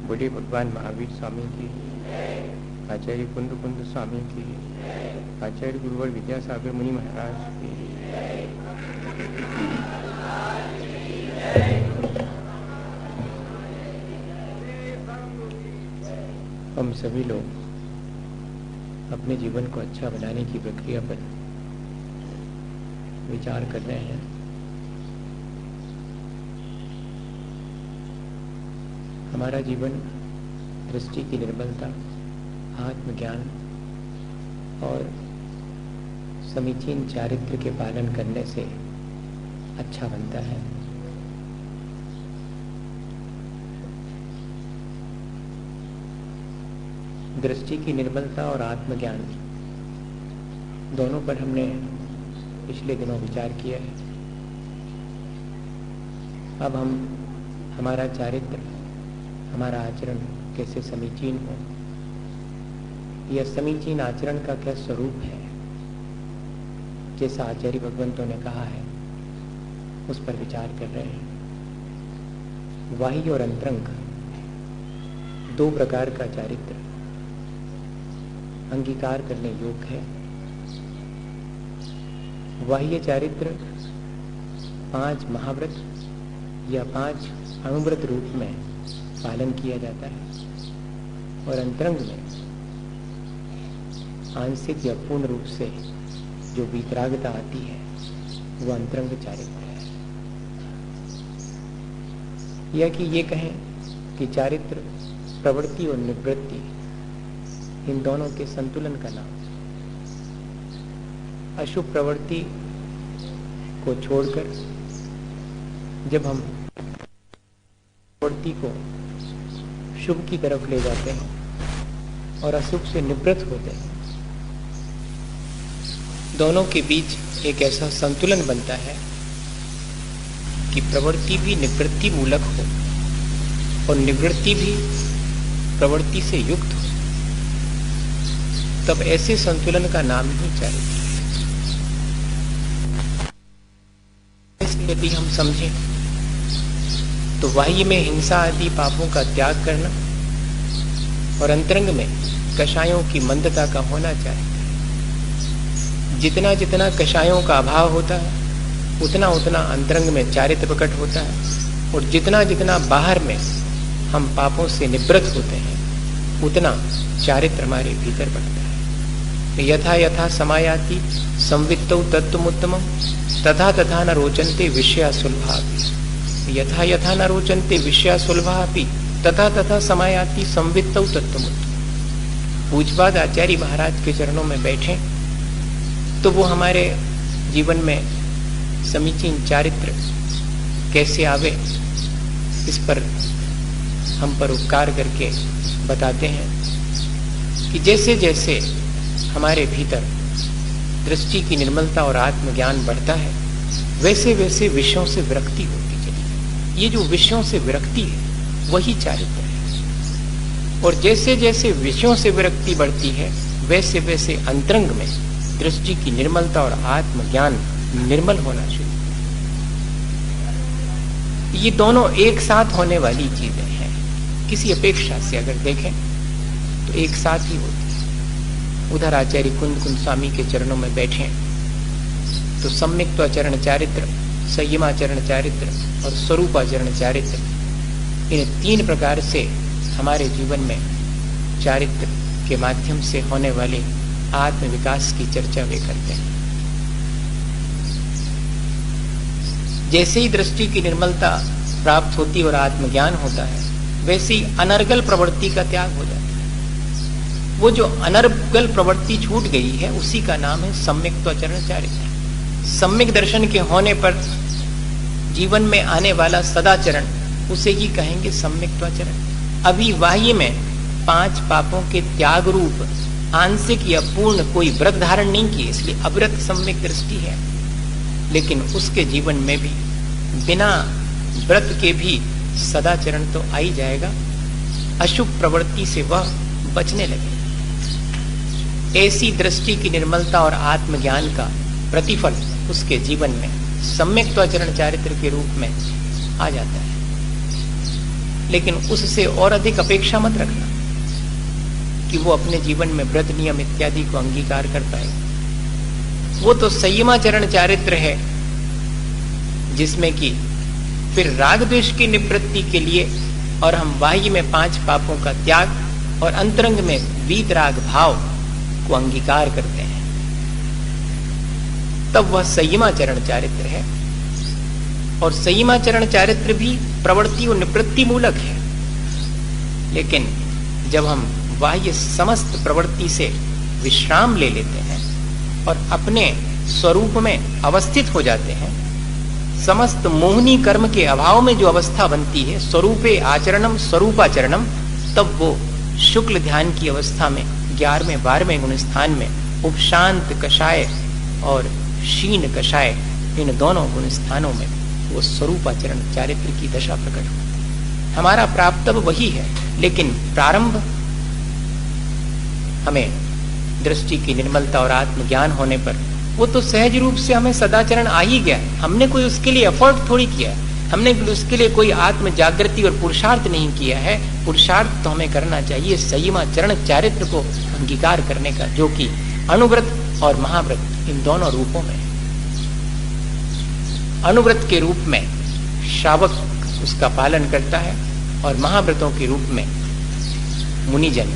बोले भगवान महावीर स्वामी की, आचार्य कुंद कुंद स्वामी की, आचार्य गुरुवर विद्यासागर मुनि महाराज की। हम सभी लोग अपने जीवन को अच्छा बनाने की प्रक्रिया पर विचार कर रहे हैं। हमारा जीवन दृष्टि की निर्मलता, आत्मज्ञान और समीचीन चारित्र के पालन करने से अच्छा बनता है। दृष्टि की निर्मलता और आत्मज्ञान दोनों पर हमने पिछले दिनों विचार किया है। अब हम हमारा चारित्र, हमारा आचरण कैसे समीचीन हो, यह समीचीन आचरण का क्या स्वरूप है, जैसा आचार्य भगवंतों ने कहा है, उस पर विचार कर रहे हैं। बाह्य और अंतरंग दो प्रकार का चारित्र अंगीकार करने योग्य है। बाह्य चारित्र 5 महाव्रत या 5 अणुव्रत रूप में पालन किया जाता है, और अंतरंग में आंशिक या पूर्ण रूप से जो वितरागता आती है वो अंतरंग चारित्र है। या कि ये कहें कि चारित्र, प्रवृत्ति और निवृत्ति, इन दोनों के संतुलन का नाम। अशुभ प्रवृत्ति को छोड़कर जब हम प्रवृत्ति को शुभ की तरफ ले जाते हैं और अशुभ से निवृत्त होते हैं, दोनों के बीच एक ऐसा संतुलन बनता है कि प्रवृत्ति भी निवृत्ति मूलक हो और निवृत्ति भी प्रवृत्ति से युक्त हो। तब ऐसे संतुलन का नाम ही चारित्र है। यदि हम समझें तो बाह्य में हिंसा आदि पापों का त्याग करना और अंतरंग में कषायों की मंदता का होना चाहिए। जितना जितना कषायों का अभाव होता है उतना उतना अंतरंग में चारित्र प्रकट होता है, और जितना जितना बाहर में हम पापों से निवृत्त होते हैं उतना चारित्र हमारे भीतर बढ़ता है। यथा यथा समायाति संवित्तौ तत्त्वमुत्तमम् तथा तथा न रोचन्ते विषया सुलभापि। यथा यथा न रोचन्ते विषया सुलभापि तथा तथा समायाति संवित्तौ तत्त्वमुत्तमम्। पूज्यपाद आचार्य महाराज के चरणों में बैठे तो वो हमारे जीवन में समीचीन चारित्र कैसे आवे, इस पर हम पर उपकार करके बताते हैं कि जैसे जैसे हमारे भीतर दृष्टि की निर्मलता और आत्मज्ञान बढ़ता है, वैसे वैसे विषयों से विरक्ति होती चली। ये जो विषयों से विरक्ति है वही चारित्र है। और जैसे जैसे विषयों से विरक्ति बढ़ती है वैसे वैसे अंतरंग में दृष्टि की निर्मलता और आत्मज्ञान निर्मल होना शुरू। ये दोनों एक साथ होने वाली चीजें हैं। किसी अपेक्षा से अगर देखें तो एक साथ ही होती है। उधर आचार्य कुंद कुंद स्वामी के चरणों में बैठे तो सम्यक्त्वाचरण चारित्र, संयमाचरण चारित्र और स्वरूपाचरण चारित्र, इन 3 प्रकार से हमारे जीवन में चारित्र के माध्यम से होने वाले आत्म विकास की चर्चा वे करते हैं। जैसे ही दृष्टि की निर्मलता प्राप्त होती और आत्मज्ञान होता है, वैसे ही अनर्गल प्रवृत्ति का त्याग हो जाता है। वो जो अनर्गल प्रवृत्ति छूट गई है उसी का नाम है सम्यक्त्वाचरण चारित्र। सम्यक दर्शन के होने पर जीवन में आने वाला सदाचरण, उसे ही कहेंगे सम्यक्त्वाचरण। अभी बाह्य में 5 पापों के त्याग रूप आंशिक या पूर्ण कोई व्रत धारण नहीं किए, इसलिए अव्रत सम्यक दृष्टि है। लेकिन उसके जीवन में भी बिना व्रत के भी सदाचरण तो आ ही जाएगा। अशुभ प्रवृत्ति से वह बचने लगे। ऐसी दृष्टि की निर्मलता और आत्मज्ञान का प्रतिफल उसके जीवन में सम्यक्त्वाचरण चारित्र के रूप में आ जाता है। लेकिन उससे और अधिक अपेक्षा मत रखना कि वो अपने जीवन में व्रत नियम इत्यादि को अंगीकार कर पाएगा। वो तो संयमाचरण चारित्र है, जिसमें कि फिर राग द्वेष की निवृत्ति के लिए और हम बाह्य में 5 पापों का त्याग और अंतरंग में वीतराग भाव को अंगीकार करते हैं, तब वह संयमाचरण चारित्र है। और संयमाचरण चारित्र भी प्रवृत्ति और निवृत्ति मूलक है। लेकिन जब हम बाह्य समस्त प्रवृत्ति से विश्राम ले लेते हैं और अपने स्वरूप में अवस्थित हो जाते हैं, समस्त मोहनी कर्म के अभाव में जो अवस्था बनती है, स्वरूपे आचरणम स्वरूपाचरणम, तब वो शुक्ल ध्यान की अवस्था में 11वें 12वें गुण स्थान में उपशांत कषाय और क्षीण कषाय, इन दोनों गुण स्थानों में वो स्वरूपाचरण चारित्र की दशा प्रकट हो। हमारा प्राप्तव्य वही है, लेकिन प्रारंभ हमें दृष्टि की निर्मलता और आत्मज्ञान होने पर वो तो सहज रूप से हमें सदाचरण आ ही गया। हमने कोई उसके लिए एफर्ट थोड़ी किया है, हमने उसके लिए कोई आत्म जागृति और पुरुषार्थ नहीं किया है। पुरुषार्थ तो हमें करना चाहिए संयमाचरण चारित्र को अंगीकार करने का, जो कि अनुव्रत और महाव्रत इन दोनों रूपों में। अनुव्रत के रूप में श्रावक उसका पालन करता है और महाव्रतों के रूप में मुनिजन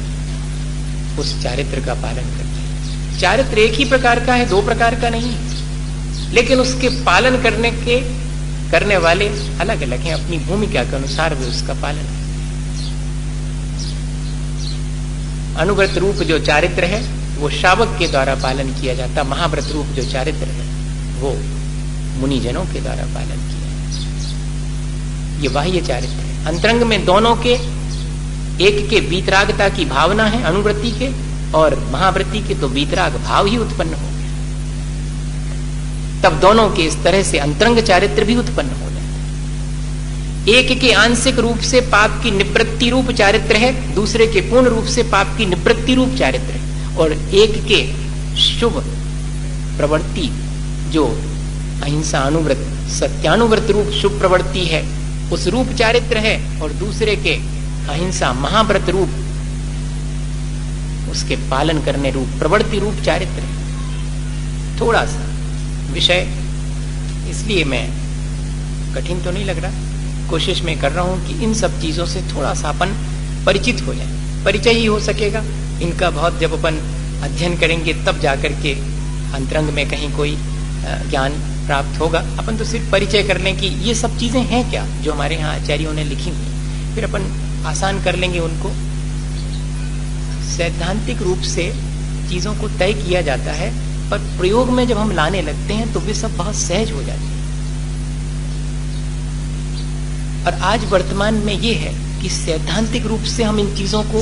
उस चारित्र का पालन करते हैं। चारित्र एक ही प्रकार का है, 2 प्रकार का नहीं, लेकिन उसके पालन करने वाले अलग अलग हैं। अपनी भूमिका के अनुसार वे उसका पालन करते हैं। अनुव्रत रूप जो चारित्र है वो श्रावक के द्वारा पालन किया जाता, महाव्रत रूप जो चारित्र है वो मुनिजनों के द्वारा पालन किया। ये बाह्य चारित्र है। अंतरंग में दोनों के, एक के वीतरागता की भावना है अनुव्रति के, और महाव्रति के तो वीतराग भाव ही उत्पन्न हो गया। तब दोनों के इस तरह से अंतरंग चारित्र भी उत्पन्न हो जाता है। एक के आंशिक रूप से पाप की निवृत्ति रूप चारित्र है, दूसरे के पूर्ण रूप से पाप की निवृत्ति रूप चारित्र है। और एक के शुभ प्रवृत्ति जो अहिंसा अनुव्रत सत्यानुव्रत रूप शुभ प्रवृत्ति है, उस रूप चारित्र है, और दूसरे के अहिंसा महाव्रत रूप उसके पालन करने रूप प्रवृत्ति रूप चारित्र है। थोड़ा सा विषय इसलिए मैं कठिन तो नहीं लग रहा, कोशिश में कर रहा हूं कि इन सब चीजों से थोड़ा सा अपन परिचित हो जाए। परिचय ही हो सकेगा इनका बहुत, जब अपन अध्ययन करेंगे तब जाकर के अंतरंग में कहीं कोई ज्ञान प्राप्त होगा। अपन तो सिर्फ परिचय कर लें कि ये सब चीजें हैं क्या जो हमारे यहाँ आचार्यों ने लिखी हुई, फिर अपन आसान कर लेंगे उनको। सैद्धांतिक रूप से चीजों को तय किया जाता है, पर प्रयोग में जब हम लाने लगते हैं तो वे सब बहुत सहज हो जाते हैं। और आज वर्तमान में ये है कि सैद्धांतिक रूप से हम इन चीजों को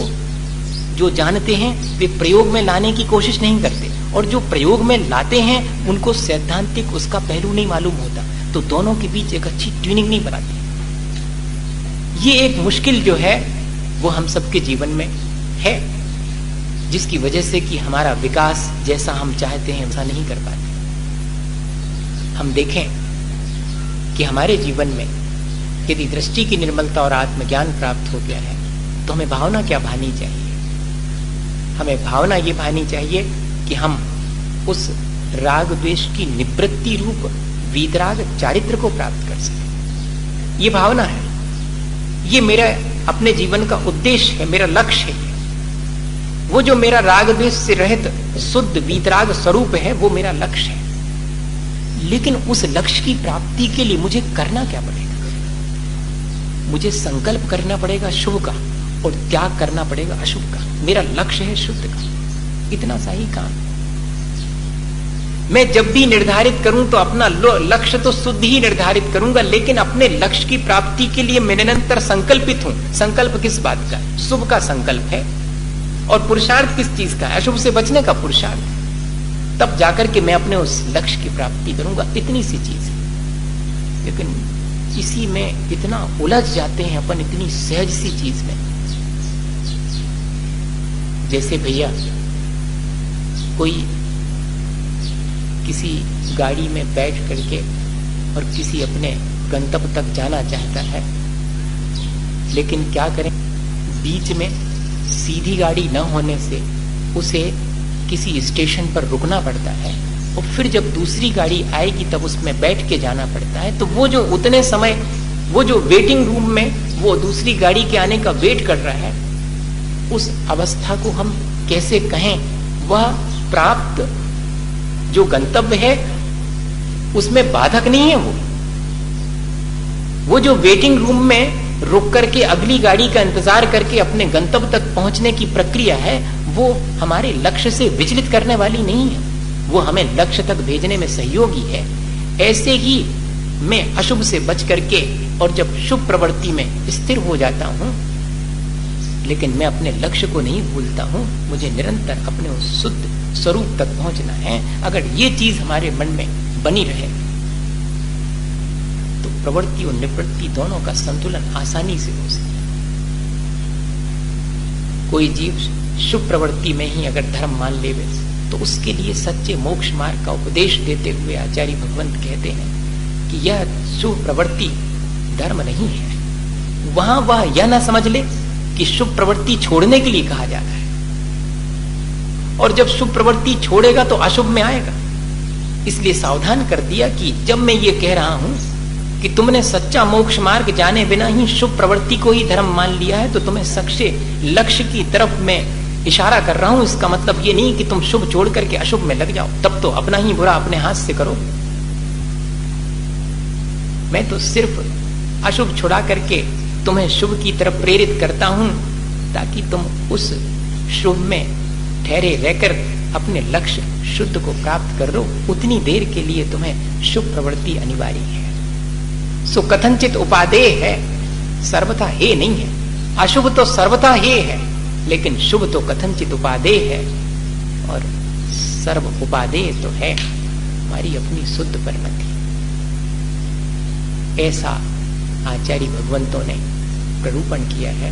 जो जानते हैं वे प्रयोग में लाने की कोशिश नहीं करते, और जो प्रयोग में लाते हैं उनको सैद्धांतिक उसका पहलू नहीं मालूम होता, तो दोनों के बीच एक अच्छी ट्यूनिंग नहीं बनाती। ये एक मुश्किल जो है वो हम सबके जीवन में है, जिसकी वजह से कि हमारा विकास जैसा हम चाहते हैं वैसा नहीं कर पाते। हम देखें कि हमारे जीवन में यदि दृष्टि की निर्मलता और आत्मज्ञान प्राप्त हो गया है तो हमें भावना क्या भानी चाहिए? हमें भावना ये भानी चाहिए कि हम उस राग द्वेष की निवृत्ति रूप वीतराग चारित्र को प्राप्त कर सके। ये भावना है, ये मेरा अपने जीवन का उद्देश्य है, मेरा लक्ष्य है। वो जो मेरा राग द्वेष से रहित शुद्ध वीतराग स्वरूप है वो मेरा लक्ष्य है। लेकिन उस लक्ष्य की प्राप्ति के लिए मुझे करना क्या पड़ेगा? मुझे संकल्प करना पड़ेगा शुभ का और त्याग करना पड़ेगा अशुभ का। मेरा लक्ष्य है शुद्ध का, इतना सा ही काम। मैं जब भी निर्धारित करूं तो अपना लक्ष्य तो शुद्ध ही निर्धारित करूंगा, लेकिन अपने लक्ष्य की प्राप्ति के लिए मैं निरंतर संकल्पित हूं। संकल्प किस बात का? शुभ का संकल्प है। और पुरुषार्थ किस चीज का? अशुभ से बचने का पुरुषार्थ। तब जाकर के मैं अपने उस लक्ष्य की प्राप्ति करूंगा। इतनी सी चीज है, लेकिन इसी में इतना उलझ जाते हैं अपन, इतनी सहज सी चीज में। जैसे भैया कोई किसी गाड़ी में बैठ करके और किसी अपने गंतव्य तक जाना चाहता है, लेकिन क्या करें, बीच में सीधी गाड़ी न होने से उसे किसी स्टेशन पर रुकना पड़ता है और फिर जब दूसरी गाड़ी आएगी तब उसमें बैठ के जाना पड़ता है। तो वो जो उतने समय वो जो वेटिंग रूम में वो दूसरी गाड़ी के आने का वेट कर रहा है, उस अवस्था को हम कैसे कहें? वह प्राप्त जो गंतव्य है उसमें बाधक नहीं है। वो जो वेटिंग रूम में रुक करके अगली गाड़ी का इंतजार करके अपने गंतव्य तक पहुंचने की प्रक्रिया है, वो हमारे लक्ष्य से विचलित करने वाली नहीं है, वो हमें लक्ष्य तक भेजने में सहयोगी है। ऐसे ही मैं अशुभ से बच करके और जब शुभ प्रवृत्ति में स्थिर हो जाता हूं, लेकिन मैं अपने लक्ष्य को नहीं भूलता हूं, मुझे निरंतर अपने उस शुद्ध स्वरूप तक पहुंचना है। अगर ये चीज हमारे मन में बनी रहे तो प्रवृत्ति और निवृत्ति दोनों का संतुलन आसानी से हो सकता है। कोई जीव शुभ प्रवृत्ति में ही अगर धर्म मान लेवे तो उसके लिए सच्चे मोक्ष मार्ग का उपदेश देते हुए आचार्य भगवंत कहते हैं कि यह शुभ प्रवृत्ति धर्म नहीं है। वहां वह यह ना समझ ले कि शुभ प्रवृत्ति छोड़ने के लिए कहा जाता है, और जब शुभ प्रवृत्ति छोड़ेगा तो अशुभ में आएगा। इसलिए सावधान कर दिया कि जब मैं ये कह रहा हूं कि तुमने सच्चा मोक्ष मार्ग जाने बिना ही शुभ प्रवृत्ति को ही धर्म मान लिया है, तो तुम्हें सच्चे लक्ष्य की तरफ मैं इशारा कर रहा हूं। इसका मतलब ये नहीं कि तुम शुभ छोड़ करके अशुभ में लग जाओ, तब तो अपना ही बुरा अपने हाथ से करो। मैं तो सिर्फ अशुभ छुड़ा करके तुम्हें शुभ की तरफ प्रेरित करता हूं, ताकि तुम उस शुभ में ठहरे रहकर अपने लक्ष्य शुद्ध को प्राप्त कर लो। उतनी देर के लिए तुम्हें शुभ प्रवृत्ति अनिवार्य है। सो कथनचित उपादेय है, सर्वथा हे नहीं है। अशुभ तो सर्वथा हे है, लेकिन शुभ तो कथनचित उपादेय है, और सर्व उपादेय तो है हमारी अपनी शुद्ध परिणति। ऐसा आचार्य भगवंतों ने प्ररूपण किया है।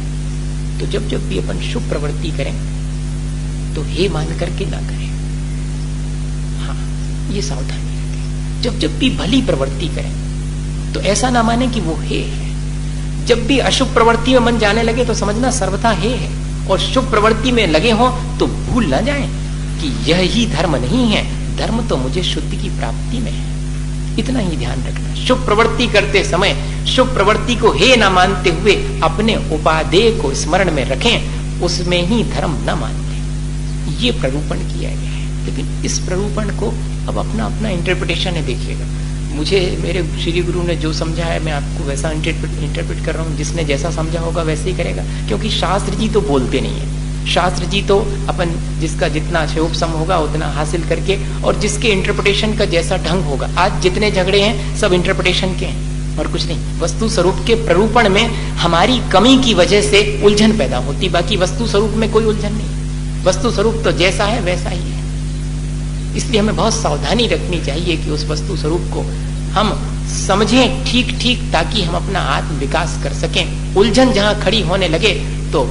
तो जब जब भी अपन शुभ प्रवृत्ति करें तो हे मान करके ना करें। हाँ, ये सावधानी रखें। जब जब भी भली प्रवृत्ति करें तो ऐसा ना माने कि वो हे है। जब भी अशुभ प्रवृत्ति में मन जाने लगे तो समझना सर्वथा हे है, और शुभ प्रवृत्ति में लगे हो तो भूल ना जाएं कि यह ही धर्म नहीं है। धर्म तो मुझे शुद्ध की प्राप्ति में है। इतना ही ध्यान रखना। शुभ प्रवृत्ति करते समय शुभ प्रवृत्ति को हे न मानते हुए अपने उपादेय को स्मरण में रखें, उसमें ही धर्म न मान लें। ये प्ररूपण किया गया है। लेकिन इस प्ररूपण को अब अपना अपना इंटरप्रिटेशन है, देखिएगा। मुझे मेरे श्री गुरु ने जो समझा है मैं आपको वैसा इंटरप्रेट कर रहा हूँ। जिसने जैसा समझा होगा वैसे ही करेगा, क्योंकि शास्त्र जी तो बोलते नहीं है। शास्त्र जी तो अपन जिसका जितना क्षोभसम होगा उतना हासिल करके, और जिसके इंटरप्रिटेशन का जैसा ढंग होगा। आज जितने झगड़े हैं सब इंटरप्रिटेशन के हैं और कुछ नहीं। वस्तु स्वरूप के प्ररूपण में हमारी कमी की वजह से उलझन पैदा होती, बाकी वस्तु स्वरूप में कोई उलझन नहीं। वस्तु स्वरूप तो जैसा है वैसा ही है। इसलिए हमें बहुत सावधानी रखनी चाहिए कि उस वस्तु स्वरूप को हम समझें ठीक ठीक, ताकि हम अपना आत्म विकास कर सकें। उलझन जहां खड़ी होने लगे तो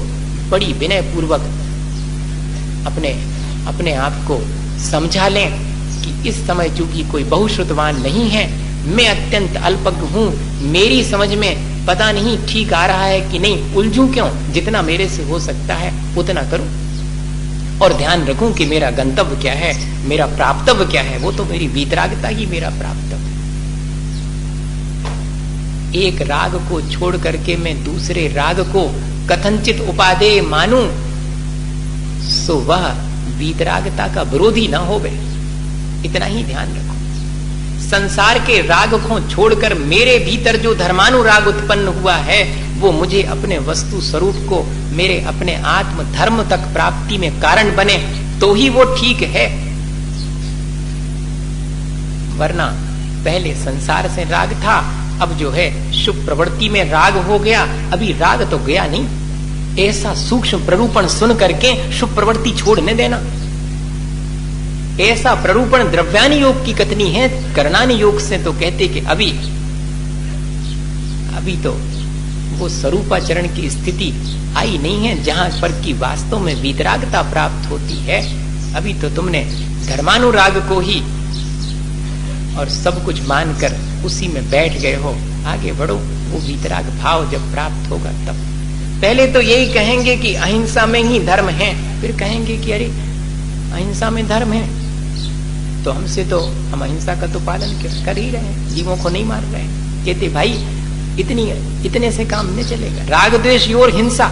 बड़ी विनय पूर्वक अपने आप को समझा लें कि इस समय चूंकि कोई बहुश्रुतवान नहीं है, मैं अत्यंत अल्पज्ञ हूं, मेरी समझ में पता नहीं ठीक आ रहा है कि नहीं, उलझूं क्यों? जितना मेरे से हो सकता है उतना करूं, और ध्यान रखूं कि मेरा गंतव्य क्या है, मेरा प्राप्तव्य क्या है। वो तो मेरी वीतरागता ही मेरा प्राप्तव्य। एक राग को छोड़ करके मैं दूसरे राग को कथनचित उपादेय मानूं, सो वह वीतरागता का विरोधी ना होवे। इतना ही ध्यान रखो। संसार के राग को छोड़कर मेरे भीतर जो धर्मानुराग उत्पन्न हुआ है, वो मुझे अपने वस्तु स्वरूप को, मेरे अपने आत्म धर्म तक प्राप्ति में कारण बने, तो ही वो ठीक है। वरना पहले संसार से राग था, अब जो है शुभ प्रवृत्ति में राग हो गया, अभी राग तो गया नहीं। ऐसा सूक्ष्म प्ररूपण सुन करके शुभ प्रवृत्ति छोड़ने देना। ऐसा प्ररूपण द्रव्यानि योग की कथनी है। करणानि योग से तो कहते कि अभी तो वो स्वरूपाचरण की स्थिति आई नहीं है, जहां पर की वास्तव में वीतरागता प्राप्त होती है। अभी तो तुमने धर्मानुराग को ही और सब कुछ मानकर उसी में बैठ गए हो। आगे बढ़ो, वो वीतराग भाव जब प्राप्त होगा तब पहले तो यही कहेंगे कि अहिंसा में ही धर्म है, फिर कहेंगे कि अरे अहिंसा में धर्म है तो हमसे तो हम अहिंसा का तो पालन कर ही रहे हैं, जीवों को नहीं मार रहे हैं। कहते भाई इतने से काम नहीं चलेगा, राग द्वेष और हिंसा,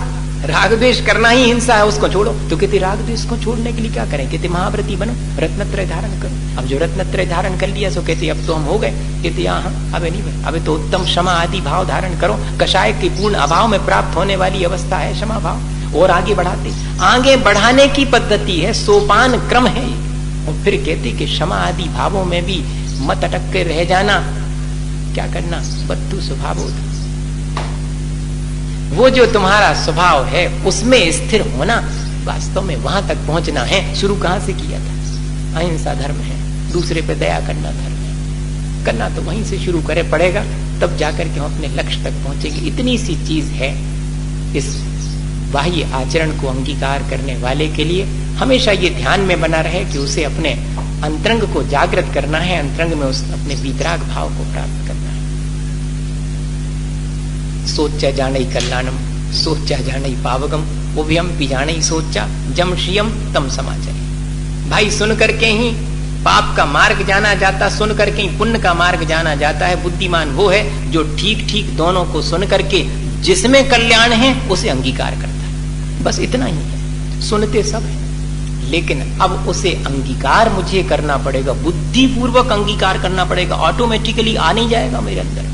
राग द्वेष करना ही हिंसा है, उसको छोड़ो। तो कहते राग द्वेष को छोड़ने के लिए क्या करें? कहते महाव्रती बनो, रत्नत्रय धारण करो। अब जो रत्नत्रय धारण कर लिया सो कहते अब तो हम हो गए। कहते हाँ अबे नहीं भाई, अबे तो उत्तम क्षमा आदि भाव धारण करो। कषाय के पूर्ण अभाव में प्राप्त होने वाली अवस्था है क्षमा भाव। और आगे बढ़ाते, आगे बढ़ाने की पद्धति है, सोपान क्रम है। और फिर कहते कि क्षमा आदि भावों में भी मत अटक के रह जाना, क्या करना? बद्धु स्वभाव होता, वो जो तुम्हारा स्वभाव है उसमें स्थिर होना, वास्तव में वहां तक पहुंचना है। शुरू कहां से किया था? अहिंसा धर्म है, दूसरे पे दया करना धर्म है। करना तो वहीं से शुरू करे पड़ेगा, तब जाकर के हम अपने लक्ष्य तक पहुंचेंगे। इतनी सी चीज है। इस बाह्य आचरण को अंगीकार करने वाले के लिए हमेशा ये ध्यान में बना रहे कि उसे अपने अंतरंग को जागृत करना है, अंतरंग में उस अपने वीतराग भाव को प्राप्त करना है। सोचा जाने कल्याणम, सोचा जाने पावगम, उभयम पिजाने सोचा जम श्रियम तम समाचार। भाई सुन करके ही पाप का मार्ग जाना जाता, सुन करके ही पुण्य का मार्ग जाना जाता है। बुद्धिमान वो है जो ठीक ठीक दोनों को सुन करके जिसमें कल्याण है उसे अंगीकार करता है। बस इतना ही है, सुनते सब है, लेकिन अब उसे अंगीकार मुझे करना पड़ेगा, बुद्धिपूर्वक अंगीकार करना पड़ेगा। ऑटोमेटिकली आ नहीं जाएगा मेरे अंदर।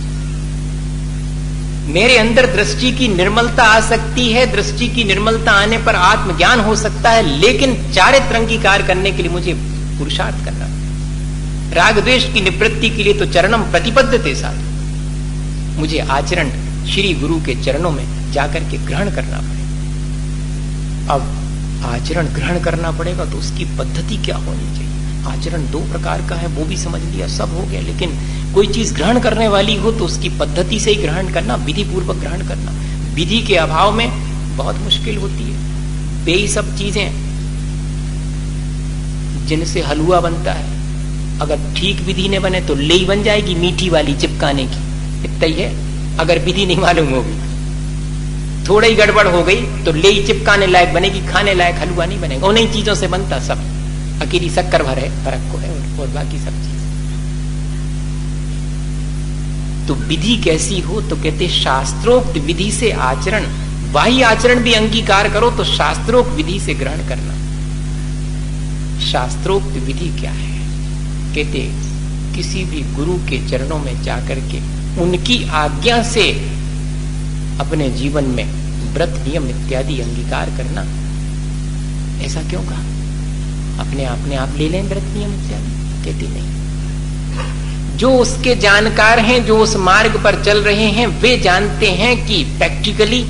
मेरे अंदर दृष्टि की निर्मलता आ सकती है, दृष्टि की निर्मलता आने पर आत्मज्ञान हो सकता है, लेकिन चारित्र अंगीकार करने के लिए मुझे पुरुषार्थ करना। राग द्वेष की निवृत्ति के लिए तो चरणम प्रतिपद्यते साथ मुझे आचरण श्री गुरु के चरणों में जाकर के ग्रहण करना पड़ेगा। अब आचरण ग्रहण करना पड़ेगा तो उसकी पद्धति क्या होनी चाहिए? आचरण दो प्रकार का है, वो भी समझ लिया, सब हो गया। लेकिन कोई चीज ग्रहण करने वाली हो तो उसकी पद्धति से ही ग्रहण करना, विधि पूर्वक ग्रहण करना। विधि के अभाव में बहुत मुश्किल होती है। बेई सब चीजें जिनसे हलवा बनता है, अगर ठीक विधि ने बने तो लेई बन जाएगी मीठी वाली चिपकाने की, इतना ही है। अगर विधि नहीं मालूम होगी, थोड़ा ही गड़बड़ हो गई तो लेई चिपकाने लायक बनेगी, खाने लायक हलवा नहीं बनेगा। उन्हीं चीजों से बनता सब, अकेली शक्कर भर है, फर्क को है, और बाकी सब चीज। तो विधि कैसी हो? तो कहते शास्त्रोक्त विधि से आचरण, बाह्य आचरण भी अंगीकार करो तो शास्त्रोक्त विधि से ग्रहण करना। शास्त्रोक्त विधि क्या है? कहते किसी भी गुरु के चरणों में जाकर के उनकी आज्ञा से अपने जीवन में व्रत नियम इत्यादि अंगीकार करना। ऐसा क्यों कहा? अपने आप ले लें व्रत नियम इत्यादि? कहते नहीं। जो उसके जानकार हैं, जो उस मार्ग पर चल रहे हैं, वे जानते हैं कि प्रैक्टिकली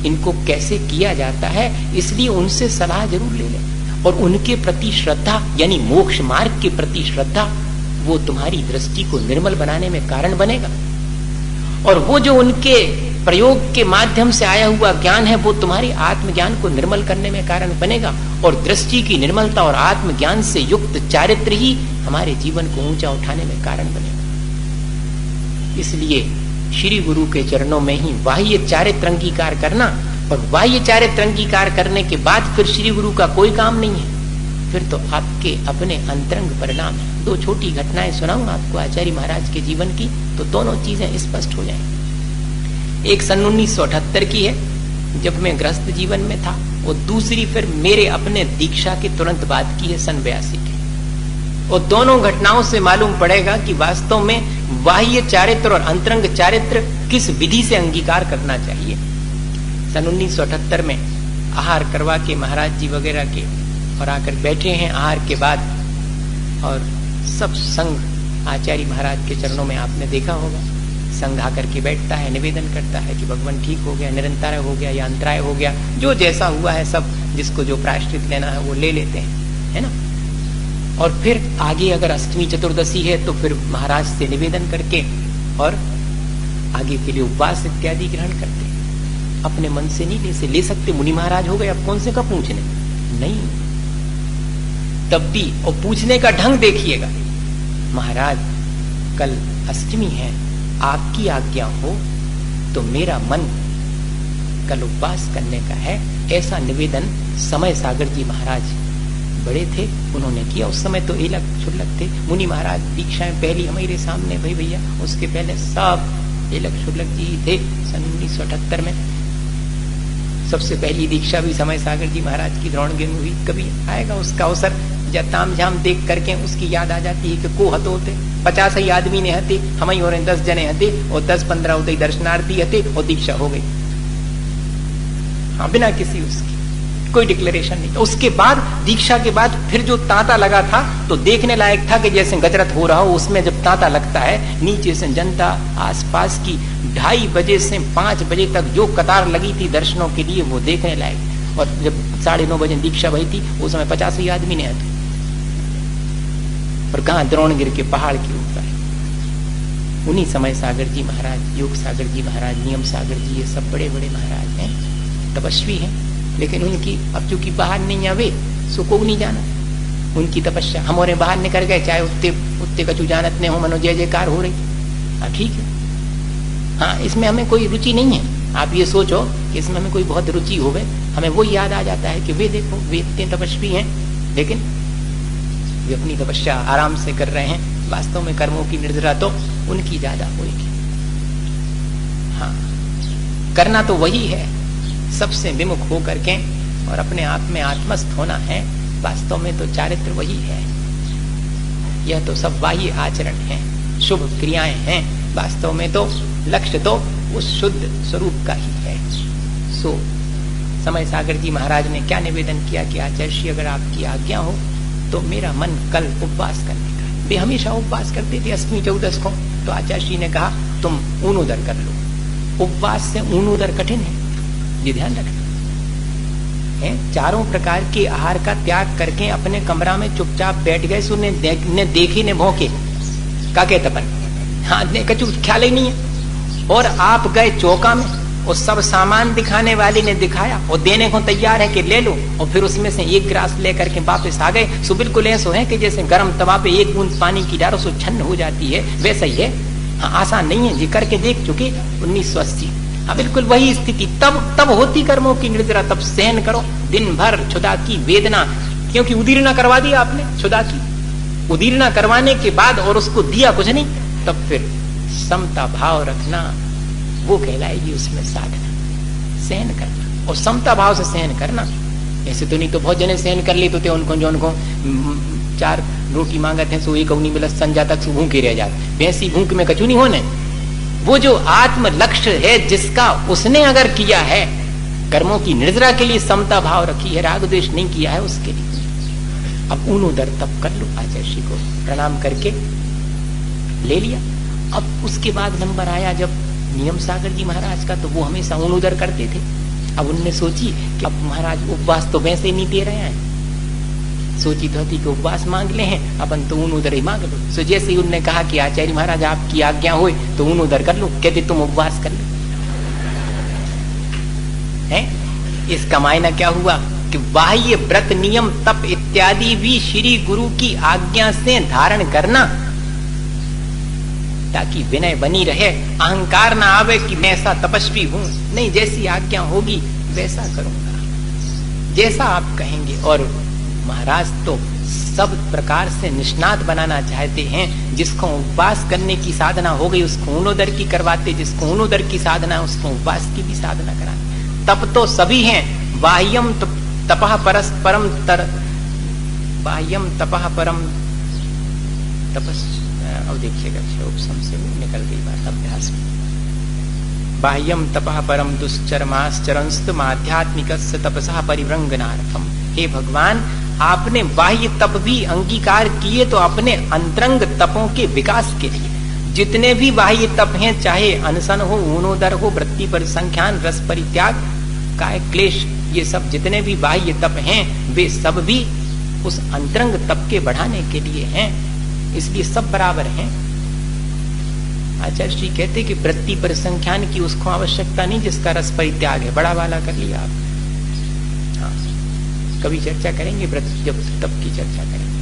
इनको कैसे किया जाता है, इसलिए उनसे सलाह जरूर ले लें। और उनके प्रति श्रद्धा, यानी मोक्ष मार्ग के प्रति श्रद्धा, वो तुम्हारी दृष्टि को निर्मल बनाने में कारण बनेगा। और वो जो उनके प्रयोग के माध्यम से आया हुआ ज्ञान है, वो तुम्हारी आत्मज्ञान को निर्मल करने में कारण बनेगा। और दृष्टि की निर्मलता और आत्मज्ञान से युक्त चारित्र ही हमारे जीवन को ऊंचा उठाने में कारण बनेगा। इसलिए श्री गुरु के चरणों में ही बाह्य चारित्र अंगीकार करना, और बाह्य चारित्र अंगीकार करने के बाद फिर श्री गुरु का कोई काम नहीं है, फिर तो आपके अपने अंतरंग परिणाम है। दो छोटी घटनाएं सुनाऊं आपको आचार्य महाराज के जीवन की, तो दोनों चीजें स्पष्ट हो जाएंगी। एक सन 1978 की है, जब मैं गृहस्थ जीवन में था, और दूसरी फिर मेरे अपने दीक्षा के तुरंत बाद की है, सन 82 की। और दोनों घटनाओं से मालूम पड़ेगा कि वास्तव में बाह्य चारित्र और अंतरंग चारित्र किस विधि से अंगीकार करना चाहिए। सन 1978 में आहार करवा के महाराज जी वगैरह के और आकर बैठे हैं आहार के बाद, और सब संघ आचार्य महाराज के चरणों में आपने देखा होगा, संघ आकर के बैठता है, निवेदन करता है कि भगवान ठीक हो गया, निरंतर हो गया या अंतराय हो गया, जो जैसा हुआ है सब, जिसको जो प्रायश्चित लेना है वो ले लेते हैं, है ना। और फिर आगे अगर अष्टमी चतुर्दशी है तो फिर महाराज से निवेदन करके और आगे के लिए उपवास इत्यादि ग्रहण करते हैं। अपने मन से नहीं ले सकते, मुनि महाराज हो गए, अब कौन से का पूछने, नहीं। तब भी और पूछने का ढंग देखिएगा, महाराज कल अष्टमी है, आपकी आज्ञा हो तो मेरा मन कल उपवास करने का है। ऐसा निवेदन समय सागर जी महाराज बड़े थे, उन्होंने किया। उस समय तो एलक शुल्लक थे। मुनि महाराज दीक्षाएं पहली हमारे सामने भाई भैया, उसके पहले सब एलक शुल्लक जी थे। सन 1978 में सबसे पहली दीक्षा भी समय सागर जी महाराज की द्रोणगिर में हुई। कभी आएगा उसका अवसर, जब ताम झाम देख करके उसकी याद आ जाती है कि को हतो होते 50 ही आदमी ने हते, हम ही और 10 जने हते, और 10-15 होते दर्शनार्थी हते, और दीक्षा हो गई। हाँ, बिना किसी उसकी कोई डिक्लेरेशन नहीं। उसके बाद दीक्षा के बाद फिर जो तांता लगा था तो देखने लायक था कि जैसे गजरत हो रहा हो, उसमें जब तांता लगता है नीचे से जनता आसपास की 2:30 बजे से 5 बजे तक जो कतार लगी थी दर्शनों के लिए, वो देखने लायक। और जब 9:30 बजे दीक्षा हुई थी उस समय 50 ही आदमी ने हते, और कहा द्रोणगिर के पहाड़ के ऊपर। उन्हीं समय सागर जी महाराज, योग सागर जी महाराज, नियम सागर जी, ये सब बड़े बड़े महाराज हैं, तपस्वी हैं। लेकिन उनकी अब चूंकि बाहर नहीं आवे सो को नहीं जाना उनकी तपस्या। हमारे बाहर निकल गए, चाहे उत्ते कछु जानत ने हो, मनो जय जयकार हो रही। हाँ ठीक है, हाँ इसमें हमें कोई रुचि नहीं है। आप ये सोचो कि इसमें हमें कोई बहुत रुचि हो गए, हमें वो याद आ जाता है कि वे देखो वे इतने तपस्वी हैं, लेकिन वे अपनी तपस्या आराम से कर रहे हैं। वास्तव में कर्मों की निर्जरा तो उनकी ज्यादा होगी। हाँ, करना तो वही है, सबसे विमुख हो करके और अपने आप में आत्मस्थ होना है। वास्तव में तो चारित्र वही है। यह तो सब बाह्य आचरण है, शुभ क्रियाएं हैं। वास्तव में तो लक्ष्य तो उस शुद्ध स्वरूप का ही है। सो समय सागर जी महाराज ने क्या निवेदन किया कि आचार्य श्री अगर आपकी आज्ञा हो तो मेरा मन कल उपवास करने का है। वे हमेशा उपवास करते थे 8वीं 14 को। तो आचार्य श्री ने कहा तुम ऊनुदर कर लो। उपवास से ऊनुदर कठिन है, ये ध्यान रखना है। चारों प्रकार के आहार का त्याग करके अपने कमरा में चुपचाप बैठ गए, सो ने देखी ने भौंके का के तपन, हाँ ने कछु ख्याल ही नहीं है। और आप गए चौका में और सब सामान दिखाने वाले ने दिखाया और देने को तैयार है कि ले लो, और फिर उसमें से एक गिलास लेकर के वापस आ गए। सो बिल्कुल ऐसा है कि जैसे गर्म तवा पे एक बूंद पानी की डालो सो छन्न हो जाती है, वैसा ही है। हाँ, आसान नहीं है, जी करके देख चुके 1980। हाँ, बिल्कुल वही स्थिति तब होती कर्मों की निर्जरा। तब सहन करो दिन भर क्षुधा की वेदना, क्योंकि उदीर्णा करवा दी आपने क्षुधा की। उदीर्णा करवाने के बाद और उसको दिया कुछ नहीं, तब फिर समता भाव रखना, वो कहलाएगी उसमें साधना। सहन करना और समता भाव से सहन करना। ऐसे तो नहीं तो बहुत जने सहन कर लेते थे, उनको जो उनको 4 रोटी मांगते हैं सो एक नहीं मिला, संजा तक भूखे रह जाते। वैसी भूख में कचू नहीं होने। वो जो आत्म लक्ष्य है जिसका, उसने अगर किया है कर्मों की निर्जरा के लिए समता भाव रखी है, राग द्वेष नहीं किया है, उसके लिए अब ऊनुदर तप कर लो। आचार्य श्री को प्रणाम करके ले लिया। अब उसके बाद नंबर आया जब नियम सागर जी महाराज का, तो वो हमेशा ऊनुदर करते थे। अब उनने सोची कि अब महाराज उपवास तो वैसे ही नहीं दे रहे हैं, सोची तो थी कि उपवास मांग ले हैं, अपन तो ऊनुदर ही मांग लो। सो जैसे ही उनने कहा कि आचार्य महाराज आपकी आज्ञा हो तो ऊनुदर कर लो, कहते तुम उपवास कर लो। है इसका मायना क्या हुआ कि बाह्य व्रत नियम तप इत्यादि भी श्री गुरु की आज्ञा से धारण करना, ताकि विनय बनी रहे, अहंकार ना आवे कि मैं ऐसा तपस्वी हूं। नहीं, जैसी आज्ञा होगी वैसा करूंगा, जैसा आप कहेंगे। और महाराज तो सब प्रकार से निष्णात बनाना चाहते हैं। जिसको उपवास करने की साधना हो गई उसको ऊनुदर की करवाते, जिसको ऊनुदर की साधना है उसको उपवास की भी साधना कराते। तप तो सभी हैं। बाह्यम तपः परम तर, बाह्यम तपः परम तपस। अब देखिएगा उपसम से निकल गई बात अभ्यास में। बाह्यम तपः परम दुश्चरमाश्चरंस्तु आध्यात्मिकस्य तपसः परिव्रंगनार्थम। हे भगवान, आपने बाह्य तप भी अंगीकार किए तो अपने अंतरंग तपों के विकास के लिए। जितने भी बाह्य तप हैं, चाहे अनशन हो, ऊनुदर हो, वृत्ति परिसंख्यान, रस परित्याग, काय क्लेश, ये सब जितने भी बाह्य तप हैं वे सब भी उस अंतरंग तप के बढ़ाने के लिए हैं। इसलिए सब बराबर हैं। आचार्य जी कहते कि वृत्ति परिसंख्यान की उसको आवश्यकता नहीं जिसका रस परित्याग है, बड़ा वाला कर लिया आप। हाँ, कभी चर्चा करेंगे वृत्ति, जब तप की चर्चा करेंगे।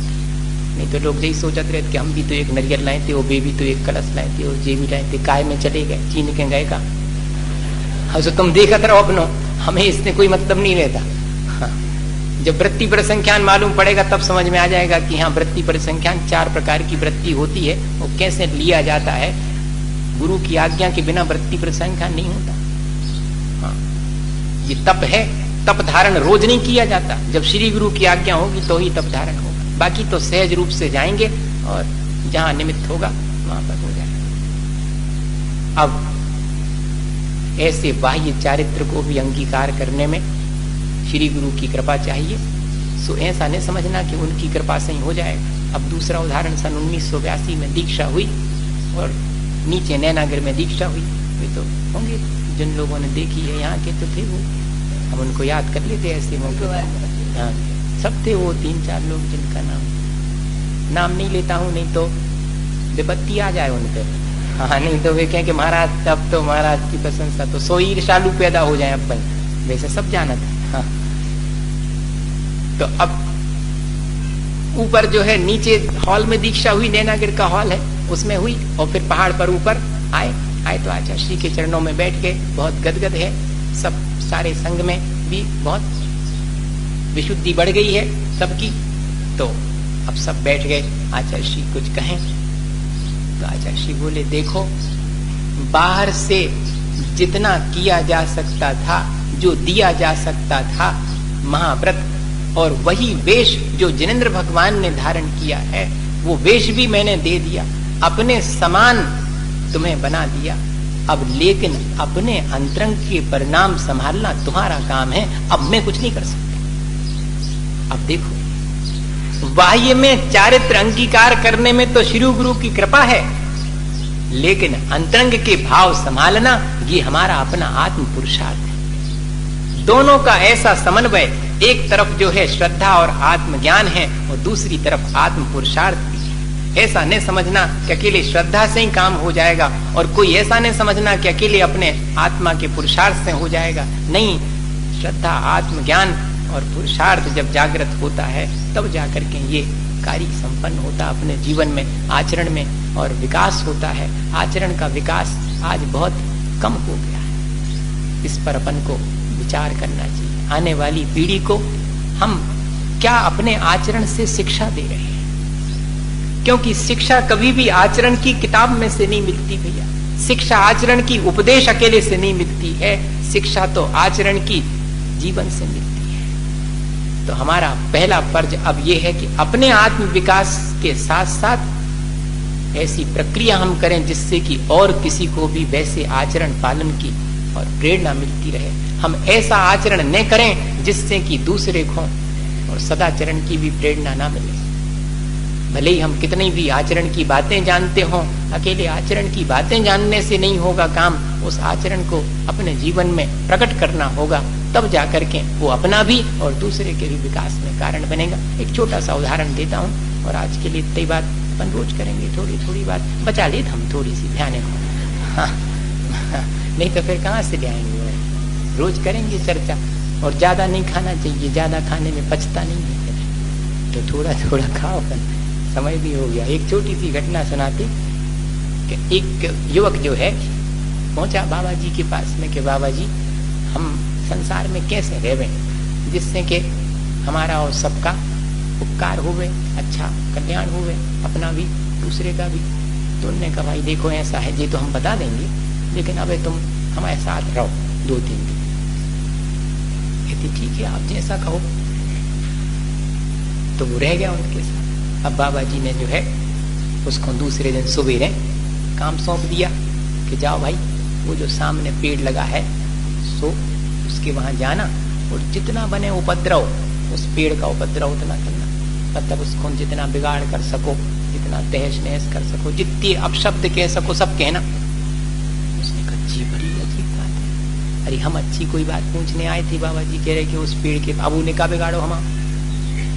नहीं तो लोग यही सोचते रहते कि हम भी तो एक नरियल लाए थे, वो बेबी तो एक कलश लाए थे, और जे भी लाए थे, काय में चले गए, चीन के गए का। तो तुम देखत रहो अपनो, हमें इससे कोई मतलब नहीं रहता। हाँ। जब वृत्ति परिसंख्यान मालूम पड़ेगा तब समझ में आ जाएगा कि हाँ, वृत्ति परिसंख्यान 4 प्रकार की वृत्ति होती है, वो कैसे लिया जाता है। गुरु की आज्ञा के बिना वृत्ति परिसंख्यान नहीं होता। हाँ। ये तप है, तप धारण रोज नहीं किया जाता, जब श्री गुरु की आज्ञा होगी तो ही तप धारण होगा। बाकी तो सहज रूप से जाएंगे और जहां निमित्त होगा वहां पर हो जाएगा। अब ऐसे बाह्य चारित्र को भी अंगीकार करने में श्री गुरु की कृपा चाहिए। सो ऐसा नहीं समझना कि उनकी कृपा से ही हो जाएगा। अब दूसरा उदाहरण, सन 1982 में दीक्षा हुई और नीचे नैनागर में दीक्षा हुई। वे तो होंगे जिन लोगों ने देखी है, यहाँ के तो थे वो, हम उनको याद कर लेते ऐसे मौके। हाँ, सब थे वो 3-4 लोग जिनका नाम नहीं लेता हूँ, नहीं तो विपत्ति आ जाए उन पर। हाँ, नहीं तो वे कहें कि महाराज अब तो महाराज की प्रशंसा, तो 100 ईर्ष्यालु पैदा हो जाए अपन। वैसे सब जाना था। हाँ। तो अब ऊपर जो है नीचे हॉल में दीक्षा हुई, नैनागिर का हॉल है उसमें हुई, और फिर पहाड़ पर ऊपर आए तो आचार्य श्री के चरणों में बैठ के बहुत गदगद है। सब सारे संघ में भी बहुत विशुद्धि बढ़ गई है सबकी। तो अब सब बैठ गए, आचार्य श्री कुछ कहें तो आचार्य श्री बोले, देखो बाहर से जितना किया जा सकता था, जो दिया जा सकता था महाव्रत, और वही वेश जो जिनेंद्र भगवान ने धारण किया है, वो वेश भी मैंने दे दिया, अपने समान तुम्हें बना दिया। अब लेकिन अपने अंतरंग के परिणाम संभालना तुम्हारा काम है, अब मैं कुछ नहीं कर सकता। अब देखो, बाह्य में चारित्र अंगीकार करने में तो श्री गुरु की कृपा है, लेकिन अंतरंग के भाव संभालना ये हमारा अपना आत्म पुरुषार्थ है। दोनों का ऐसा समन्वय, एक तरफ जो है श्रद्धा और आत्मज्ञान है, और दूसरी तरफ आत्म पुरुषार्थ भी है। ऐसा नहीं समझना कि अकेले श्रद्धा से ही काम हो जाएगा, और कोई ऐसा नहीं समझना कि अकेले अपने आत्मा के पुरुषार्थ से हो जाएगा। नहीं, श्रद्धा, आत्मज्ञान और पुरुषार्थ जब जागृत होता है तब जाकर के ये कार्य संपन्न होता अपने जीवन में, आचरण में, और विकास होता है। आचरण का विकास आज बहुत कम हो गया है, इस पर अपन को विचार करना चाहिए। आने वाली पीढ़ी को हम क्या अपने आचरण से शिक्षा दे रहे हैं, क्योंकि शिक्षा कभी भी आचरण की किताब में से नहीं मिलती भैया। शिक्षा आचरण की उपदेश अकेले से नहीं मिलती है, शिक्षा तो आचरण की जीवन से मिलती है। तो हमारा पहला फर्ज अब यह है कि अपने आत्म विकास के साथ साथ ऐसी प्रक्रिया हम करें जिससे कि और किसी को भी वैसे आचरण पालन की और प्रेरणा मिलती रहे। हम ऐसा आचरण न करें जिससे कि दूसरे को और सदाचरण की भी प्रेरणा ना मिले। भले ही हम कितनी भी आचरण की बातें जानते हों, अकेले आचरण की बातें जानने से नहीं होगा काम, उस आचरण को अपने जीवन में प्रकट करना होगा, तब जाकर के वो अपना भी और दूसरे के भी विकास में कारण बनेगा। एक छोटा सा उदाहरण देता हूँ, और आज के लिए इतनी बात अपन रोज करेंगे, थोड़ी थोड़ी बात बचा ले हम थोड़ी सी ध्यान को। हाँ, नहीं तो फिर कहाँ से ले आएंगे। रोज करेंगे चर्चा, और ज्यादा नहीं खाना चाहिए, ज्यादा खाने में पचता नहीं है, तो थोड़ा थोड़ा खाओ। समय भी हो गया। एक छोटी सी घटना सुनाते कि एक युवक जो है पहुंचा बाबा जी के पास में कि बाबा जी, हम संसार में कैसे रहे जिससे कि हमारा और सबका उपकार हुए, अच्छा कल्याण हुए, अपना भी दूसरे का भी। तो उन्होंने कहा भाई देखो ऐसा है, ये तो हम बता देंगे, लेकिन अब तुम हमारे साथ रहो 2-3 दिन। कहती ठीक है आप जैसा कहो। तो वो रह गया उनके साथ। अब बाबा जी ने जो है उसको दूसरे दिन सवेरे काम सौंप दिया कि जाओ भाई, वो जो सामने पेड़ लगा है सो उसके वहां जाना, और जितना बने उपद्रव, उस पेड़ का उपद्रव उतना करना, मतलब उसको जितना बिगाड़ कर सको, जितना तहस नहस कर सको, जितने अपशब्द कह सको सब कहना। उसने कहा जी बड़ी अजीब बात है। अरे हम अच्छी कोई बात पूछने आए थे, बाबा जी कह रहे कि उस पेड़ के अब उन्हें का बिगाड़ो हम,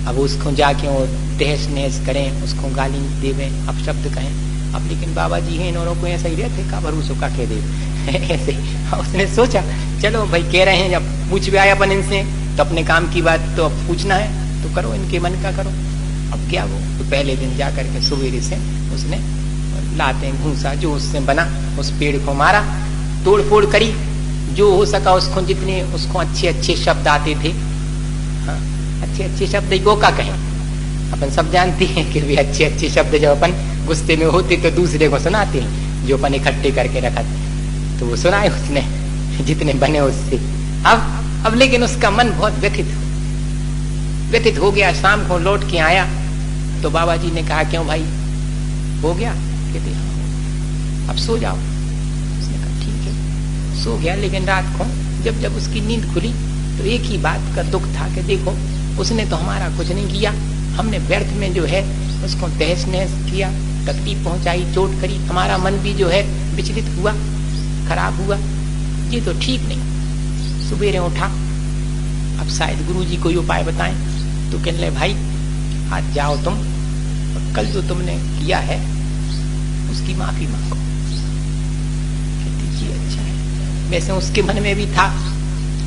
अब उसको जाके वो तहस नहस करें, उसको गाली देवें, अपशब्द कहें। अब लेकिन बाबा जी हैं, इन औरों को ऐसा ही रहते का भरोसा का कह दे ऐसे। उसने सोचा चलो भाई कह रहे हैं, जब पूछ भी आया अपन इनसे तो अपने काम की बात तो अब पूछना है तो करो, इनके मन का करो। अब क्या वो तो पहले दिन जाकर के सवेरे से उसने लाते घूसा जो उससे बना उस पेड़ को मारा, तोड़ फोड़ करी, जो हो सका उसको, जितने उसको अच्छे अच्छे शब्द आते थे, हाँ, अच्छे अच्छे शब्द वो का कहें, अपन सब जानते हैं कि भी अच्छे अच्छे शब्द जब अपन गुस्से में होते तो दूसरे को सुनाते हैं, जो अपन इकट्ठे करके रखा तो वो सुनाए उसने जितने बने उससे। अब लेकिन उसका मन बहुत व्यथित हो गया। शाम को लौट के आया तो बाबा जी ने कहा, क्यों भाई हो गया? कहते हाँ, अब सो जाओ। उसने कहा ठीक है। सो गया, लेकिन रात को जब उसकी नींद खुली तो एक ही बात का दुख था कि देखो उसने तो हमारा कुछ नहीं किया, हमने व्यर्थ में जो है उसको तहस नहस किया, तकलीफ पहुंचाई, चोट करी, हमारा मन भी जो है विचलित हुआ, खराब हुआ, ये तो ठीक नहीं। सुबेरे उठा, अब शायद गुरुजी कोई उपाय बताएं, तो कहने लगे भाई आज जाओ तुम और कल जो तुमने किया है उसकी माफी मांगो। कहती जी अच्छा है। वैसे उसके मन में भी था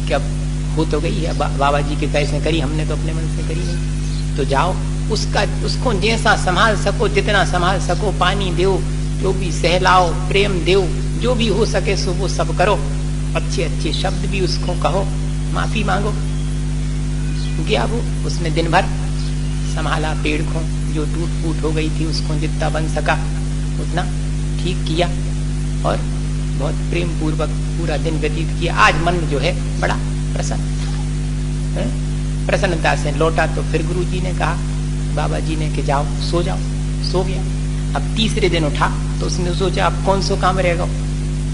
कि अब हो तो गई है, बाबा जी के पैसे करी, हमने तो अपने मन से करी नहीं, तो जाओ उसको जैसा संभाल सको, जितना संभाल सको, पानी दो, जो भी सहलाओ, प्रेम दो, जो भी हो सके सो वो सब करो, अच्छे अच्छे शब्द भी उसको कहो, माफी मांगो। गया वो, उसने दिन भर संभाला पेड़ को, जो टूट फूट हो गई थी उसको जितना बन सका उतना ठीक किया और बहुत प्रेम पूर्वक पूरा दिन व्यतीत किया। आज मन जो है बड़ा प्रसन्नता से लौटा। तो फिर गुरु जी ने कहा, बाबा जी ने कि जाओ सो जाओ। सो गया। अब तीसरे दिन उठा तो उसने सोचा अब कौन सो काम रहेगा,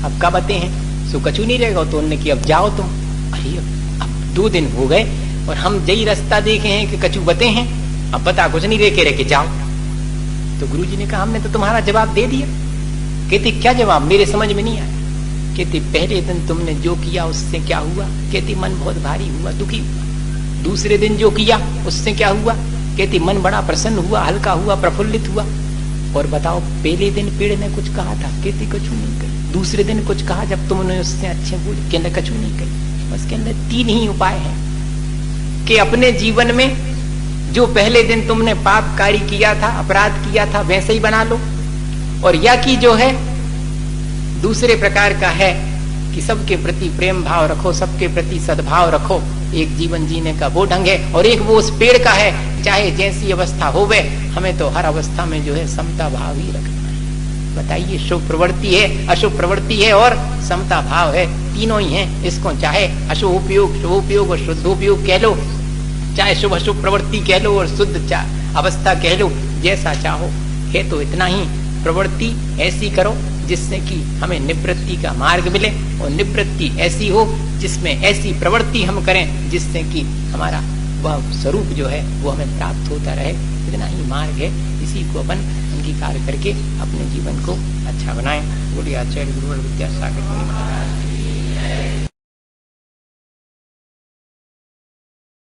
अब कब आते हैं, सो कछु नहीं रहेगा। तो उन्होंने कि अब जाओ तुम। अरे अब 2 दिन हो गए और हम यही रास्ता देखे हैं कि कछु बते हैं, अब बता कुछ नहीं देखे रहे, जाओ। तो गुरु जी ने कहा हमने तो तुम्हारा जवाब दे दिया। कहते क्या जवाब, मेरे समझ में नहीं आया। कहते पहले दिन तुमने जो किया उससे क्या हुआ? कहती मन बहुत भारी हुआ, दुखी हुआ। दूसरे दिन जो किया उससे क्या हुआ? कहती मन बड़ा प्रसन्न हुआ, हल्का हुआ, प्रफुल्लित हुआ। और बताओ पहले दिन पेड़ ने कुछ कहा था? कहती कछु नहीं कही। दूसरे दिन कुछ कहा जब तुमने उससे अच्छे बोले? कहने कछु नहीं कही। बस कहने 3 ही उपाय हैं कि अपने जीवन में जो पहले दिन तुमने पाप कार्य किया था, अपराध किया था, वैसे ही बना लो। और या कि जो है दूसरे प्रकार का है कि सबके प्रति प्रेम भाव रखो, सबके प्रति सद्भाव रखो, एक जीवन जीने का वो ढंग है। और एक वो उस पेड़ का है, चाहे जैसी अवस्था होवे हमें तो हर अवस्था में जो है समता भाव ही रखना है। बताइए, शुभ प्रवृत्ति है, अशुभ प्रवृत्ति है और समता भाव है, तीनों ही हैं। इसको चाहे अशुभ उपयोग, शुभ उपयोग और शुद्ध उपयोग कह लो, चाहे शुभ अशुभ प्रवृत्ति कह लो और शुद्ध अवस्था कह लो, जैसा चाहो। है तो इतना ही, प्रवृत्ति ऐसी करो जिससे कि हमें निवृत्ति का मार्ग मिले, और निवृत्ति ऐसी हो जिसमें ऐसी प्रवृत्ति हम करें जिससे कि हमारा वह स्वरूप जो है वो हमें प्राप्त होता रहे। इतना ही मार्ग है, इसी को अपन अंगीकार करके अपने जीवन को अच्छा बनाएं। बोलिए आचार्य गुरु विद्यासागर।